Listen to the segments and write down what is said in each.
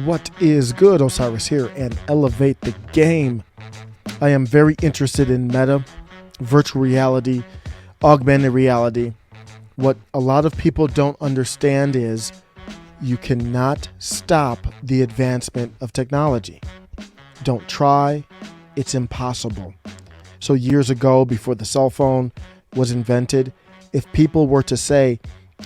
What is good? Osiris here, and elevate the game. I am very interested in meta, virtual reality, augmented reality. What a lot of people don't understand is you cannot stop the advancement of technology. Don't try, it's impossible. So years ago, before the cell phone was invented, if people were to say,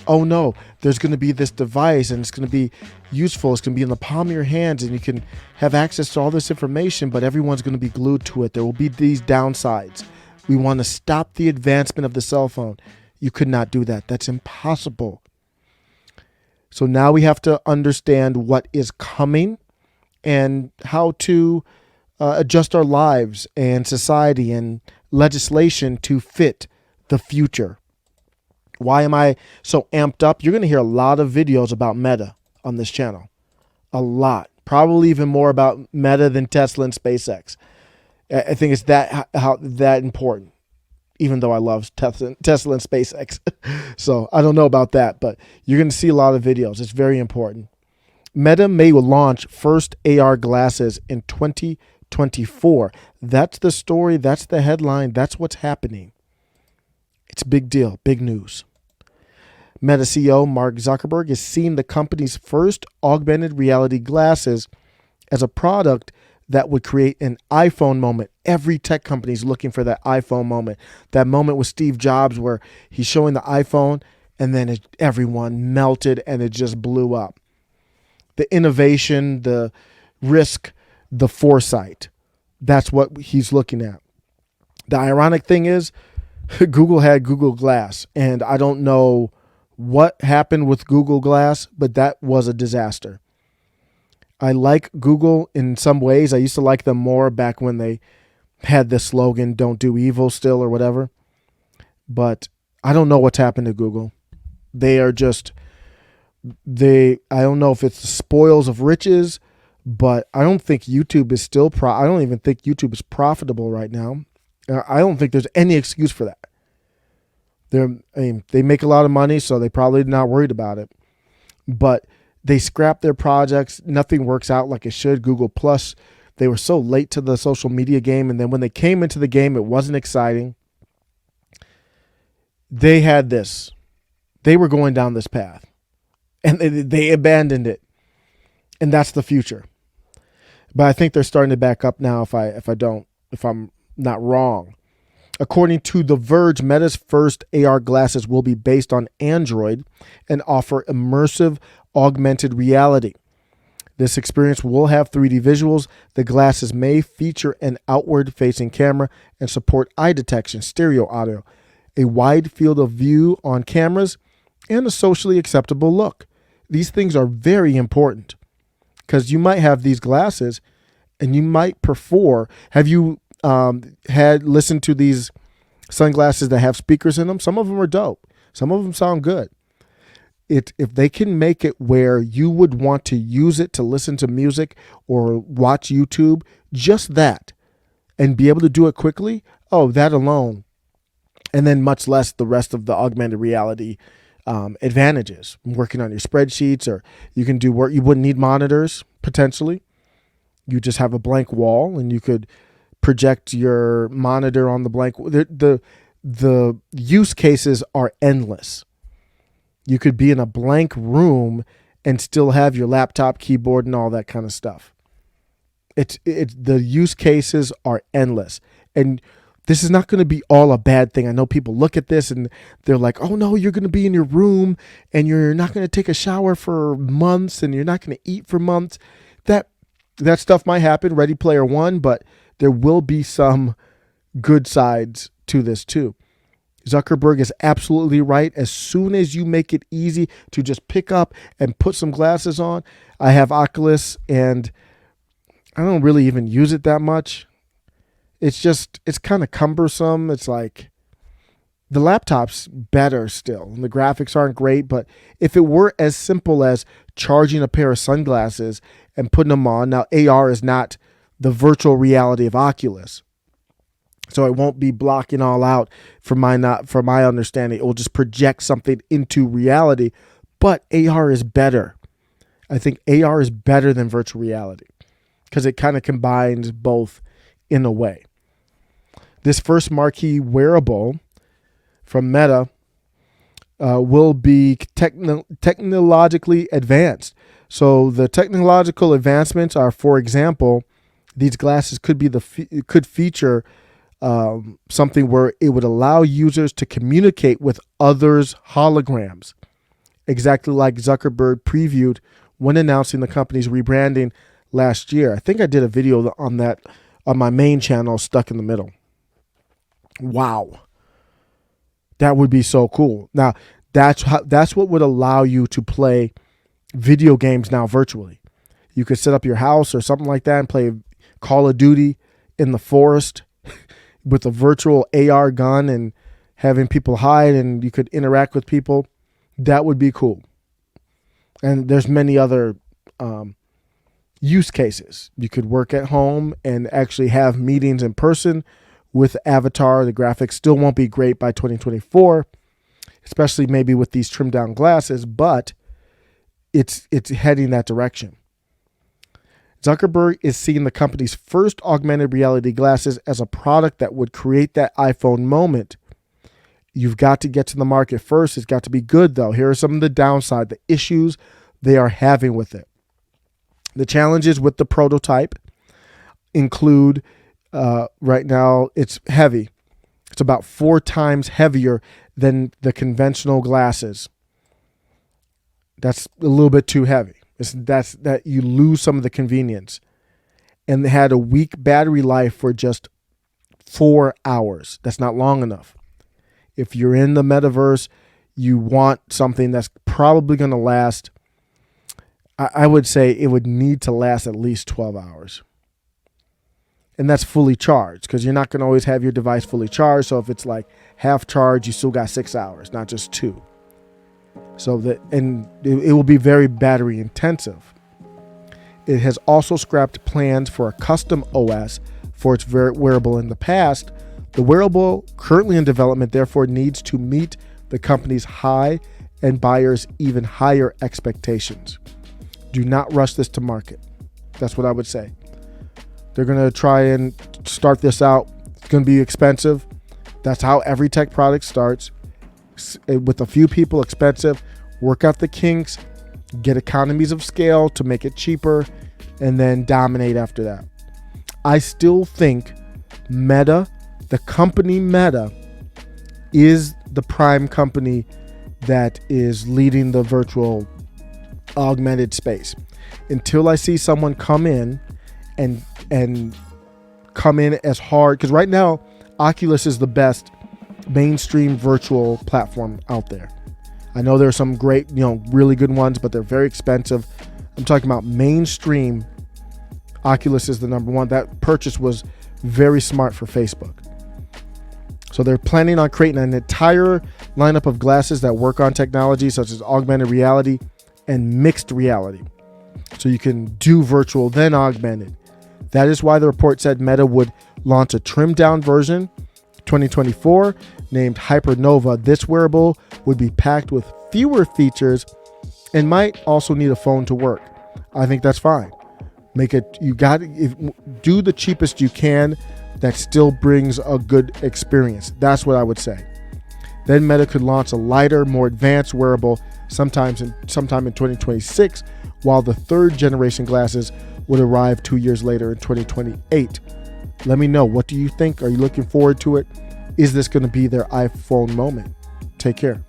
oh no, there's going to be this device and it's going to be useful, it's going to be in the palm of your hands and you can have access to all this information, but everyone's going to be glued to it. There will be these downsides. We want to stop the advancement of the cell phone. You could not do that. That's impossible. So now we have to understand what is coming and how to adjust our lives and society and legislation to fit the future. Why am I so amped up? You're going to hear a lot of videos about Meta on this channel. A lot. Probably even more about Meta than Tesla and SpaceX. I think it's that important, even though I love Tesla and SpaceX. So I don't know about that, but you're going to see a lot of videos. It's very important. Meta may launch first AR glasses in 2024. That's the story. That's the headline. That's what's happening. It's a big deal. Big news. Meta CEO Mark Zuckerberg is seeing the company's first augmented reality glasses as a product that would create an iPhone moment. Every tech company is looking for that iPhone moment. That moment with Steve Jobs where he's showing the iPhone and then everyone melted and it just blew up. The innovation, the risk, the foresight. That's what he's looking at. The ironic thing is Google had Google Glass, and I don't know what happened with Google Glass, but that was a disaster. I like Google in some ways. I used to like them more back when they had this slogan, don't do evil still or whatever. But I don't know what's happened to Google. They are just, I don't know if it's the spoils of riches, but I don't think YouTube is still, I don't even think YouTube is profitable right now. I don't think there's any excuse for that. They make a lot of money, so they probably not worried about it. But they scrap their projects. Nothing works out like it should. Google Plus, they were so late to the social media game, and then when they came into the game, it wasn't exciting. They had this. They were going down this path, and they abandoned it, and that's the future. But I think they're starting to back up now. If I'm not wrong. According to The Verge, Meta's first AR glasses will be based on Android and offer immersive augmented reality. This experience will have 3D visuals. The glasses may feature an outward-facing camera and support eye detection, stereo audio, a wide field of view on cameras, and a socially acceptable look. These things are very important because you might have these glasses and you might prefer. Have you had listened to these sunglasses that have speakers in them? Some of them are dope. Some of them sound good. If they can make it where you would want to use it to listen to music or watch YouTube, just that, and be able to do it quickly, that alone. And then much less the rest of the augmented reality advantages. Working on your spreadsheets, or you can do work. You wouldn't need monitors, potentially. You just have a blank wall and you could project your monitor on the blank. The use cases are endless. You could be in a blank room and still have your laptop, keyboard, and all that kind of stuff. The use cases are endless. And this is not going to be all a bad thing. I know people look at this and they're like, oh no, you're going to be in your room and you're not going to take a shower for months and you're not going to eat for months. That stuff might happen, Ready Player One, but there will be some good sides to this too. Zuckerberg is absolutely right. As soon as you make it easy to just pick up and put some glasses on, I have Oculus and I don't really even use it that much. It's kind of cumbersome. It's like the laptop's better still. And the graphics aren't great, but if it were as simple as charging a pair of sunglasses and putting them on, now AR is not the virtual reality of Oculus, so it won't be blocking all out. From my understanding, it will just project something into reality. But AR is better. I think AR is better than virtual reality because it kind of combines both in a way. This first marquee wearable from Meta will be technologically advanced. So the technological advancements are, for example, these glasses could feature something where it would allow users to communicate with others' holograms, exactly like Zuckerberg previewed when announcing the company's rebranding last year. I think I did a video on that on my main channel, Stuck in the Middle. Wow. That would be so cool. Now, that's what would allow you to play video games now virtually. You could set up your house or something like that and play Call of Duty in the forest with a virtual AR gun and having people hide, and you could interact with people. That would be cool. And there's many other use cases. You could work at home and actually have meetings in person with Avatar. The graphics still won't be great by 2024, especially maybe with these trimmed down glasses, but it's heading that direction. Zuckerberg is seeing the company's first augmented reality glasses as a product that would create that iPhone moment. You've got to get to the market first. It's got to be good, though. Here are some of the downside, the issues they are having with it. The challenges with the prototype include, right now, it's heavy. It's about 4 times heavier than the conventional glasses. That's a little bit too heavy. That you lose some of the convenience. And they had a weak battery life for just 4 hours. That's not long enough. If you're in the metaverse, you want something that's probably going to last. I would say it would need to last at least 12 hours. And that's fully charged, because you're not going to always have your device fully charged. So if it's like half charged, you still got 6 hours, not just 2. So it will be very battery intensive. It has also scrapped plans for a custom OS for its wearable in the past. The wearable currently in development therefore needs to meet the company's high and buyers' even higher expectations. Do not rush this to market. That's what I would say. They're going to try and start this out. It's going to be expensive. That's how every tech product starts. With a few people, expensive. Work out the kinks. Get economies of scale to make it cheaper. And then dominate after that. I still think Meta, the company Meta, is the prime company that is leading the virtual augmented space. Until I see someone come in and come in as hard, because right now Oculus is the best mainstream virtual platform out there. I know there are some great, really good ones, but they're very expensive. I'm talking about mainstream. Oculus is the number one. That purchase was very smart for Facebook. So they're planning on creating an entire lineup of glasses that work on technology such as augmented reality and mixed reality. So you can do virtual, then augmented. That is why the report said Meta would launch a trimmed down version 2024 named Hypernova. This wearable would be packed with fewer features and might also need a phone to work. I think that's fine. Do the cheapest you can that still brings a good experience. That's what I would say. Then Meta could launch a lighter, more advanced wearable sometime in 2026, while the third generation glasses would arrive 2 years later in 2028. Let me know. What do you think? Are you looking forward to it? Is this going to be their iPhone moment? Take care.